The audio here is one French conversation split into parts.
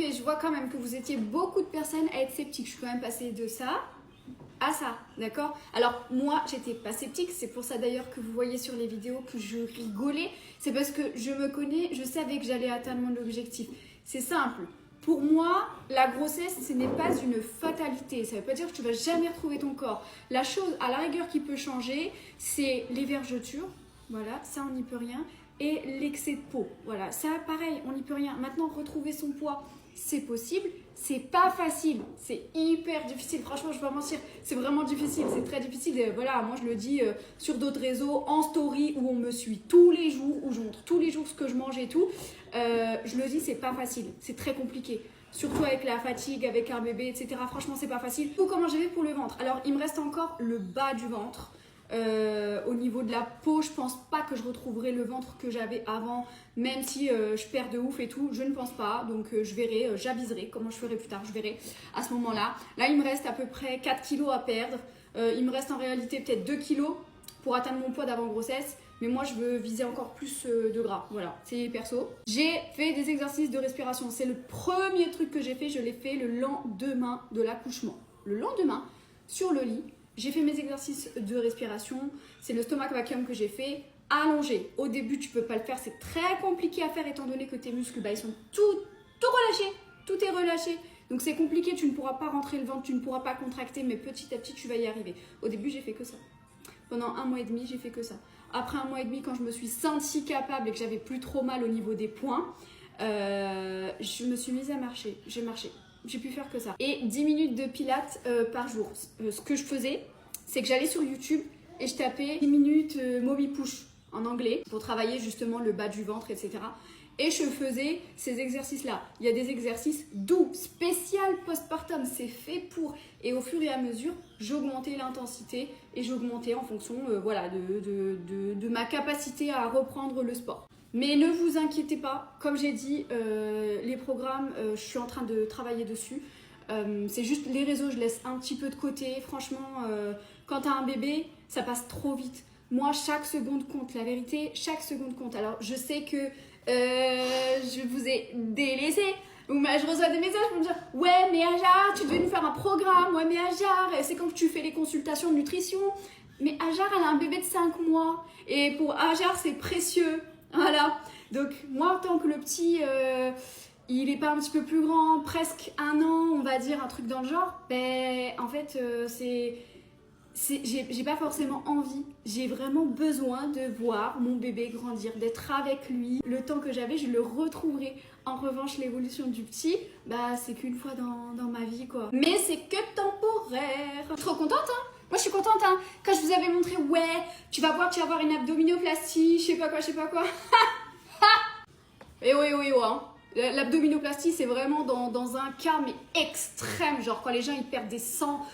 et je vois quand même que vous étiez beaucoup de personnes à être sceptiques. Je suis quand même passée de ça à ça, d'accord? Alors moi, j'étais pas sceptique, c'est pour ça d'ailleurs que vous voyez sur les vidéos que je rigolais. C'est parce que je me connais, je savais que j'allais atteindre mon objectif. C'est simple. Pour moi, la grossesse, ce n'est pas une fatalité. Ça ne veut pas dire que tu vas jamais retrouver ton corps. La chose, à la rigueur, qui peut changer, c'est les vergetures. Voilà, ça, on n'y peut rien. Et l'excès de peau. Voilà, ça, pareil, on n'y peut rien. Maintenant, retrouver son poids, c'est possible. C'est pas facile. C'est hyper difficile. Franchement, je vais pas mentir. C'est vraiment difficile. C'est très difficile. Et voilà, moi, je le dis sur d'autres réseaux, en story, où on me suit tous les jours, où je montre tous les jours ce que je mange et tout. Je le dis, c'est pas facile. C'est très compliqué. Surtout avec la fatigue, avec un bébé, etc. Franchement, c'est pas facile. Comment j'ai fait pour le ventre? Alors, il me reste encore le bas du ventre. Au niveau de la peau, je pense pas que je retrouverai le ventre que j'avais avant, même si je perds de ouf et tout, je ne pense pas. Donc je verrai, j'aviserai comment je ferai plus tard, je verrai à ce moment-là. Là, il me reste à peu près 4 kilos à perdre. Il me reste en réalité peut-être 2 kilos pour atteindre mon poids d'avant grossesse. Mais moi, je veux viser encore plus de gras. Voilà, c'est perso. J'ai fait des exercices de respiration. C'est le premier truc que j'ai fait. Je l'ai fait le lendemain de l'accouchement. Le lendemain, sur le lit, j'ai fait mes exercices de respiration. C'est le stomach vacuum que j'ai fait. Allongé. Au début, tu peux pas le faire. C'est très compliqué à faire étant donné que tes muscles, ils sont tout relâchés. Tout est relâché. Donc c'est compliqué. Tu ne pourras pas rentrer le ventre. Tu ne pourras pas contracter. Mais petit à petit, tu vas y arriver. Au début, j'ai fait que ça. Pendant 1 mois et demi, j'ai fait que ça. Après 1 mois et demi, quand je me suis sentie capable et que j'avais plus trop mal au niveau des poings, je me suis mise à marcher. J'ai marché. J'ai pu faire que ça. Et 10 minutes de pilates par jour. Ce que je faisais, c'est que j'allais sur YouTube et je tapais 10 minutes Mommy Push en anglais pour travailler justement le bas du ventre, etc. Et je faisais ces exercices-là. Il y a des exercices doux, spécial postpartum, c'est fait pour. Et au fur et à mesure, j'augmentais l'intensité et j'augmentais en fonction voilà, de ma capacité à reprendre le sport. Mais ne vous inquiétez pas, comme j'ai dit, les programmes, je suis en train de travailler dessus. C'est juste les réseaux, je laisse un petit peu de côté. Franchement, quand tu as un bébé, ça passe trop vite. Moi, chaque seconde compte. La vérité, chaque seconde compte. Alors, je sais que je vous ai délaissé. Je reçois des messages pour me dire « Ouais, mais Hajar, tu devais nous faire un programme. Ouais, mais Hajar, c'est quand tu fais les consultations de nutrition. » Mais Hajar, elle a un bébé de 5 mois. Et pour Hajar, c'est précieux. Voilà. Donc, moi, tant que le petit, il n'est pas un petit peu plus grand, presque 1 an, on va dire, un truc dans le genre, ben, en fait, j'ai pas forcément envie, j'ai vraiment besoin de voir mon bébé grandir, d'être avec lui. Le temps que j'avais, je le retrouverai. En revanche, l'évolution du petit, bah c'est qu'une fois dans ma vie quoi. Mais c'est que temporaire. Trop contente hein. Moi je suis contente hein. Quand je vous avais montré, ouais, tu vas voir, tu vas avoir une abdominoplastie, je sais pas quoi. Et oui, hein. L'abdominoplastie, c'est vraiment dans un cas mais extrême, genre quand les gens ils perdent des 100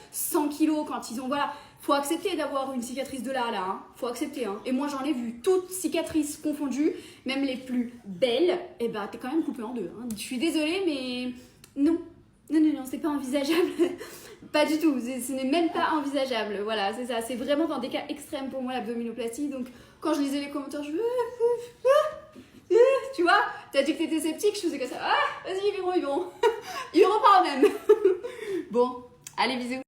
kilos, quand ils ont, voilà, faut accepter d'avoir une cicatrice de là, hein. Faut accepter, hein. Et moi j'en ai vu toutes cicatrices confondues, même les plus belles, et bah t'es quand même coupée en deux, hein. Je suis désolée, mais non, c'est pas envisageable, pas du tout, ce n'est même pas envisageable, voilà, c'est ça, c'est vraiment dans des cas extrêmes pour moi l'abdominoplastie, donc quand je lisais les commentaires, je tu vois, t'as dit que t'étais sceptique, je faisais comme ça. Ah, vas-y, ils verront. Ils verront par eux-mêmes. Bon, allez, bisous.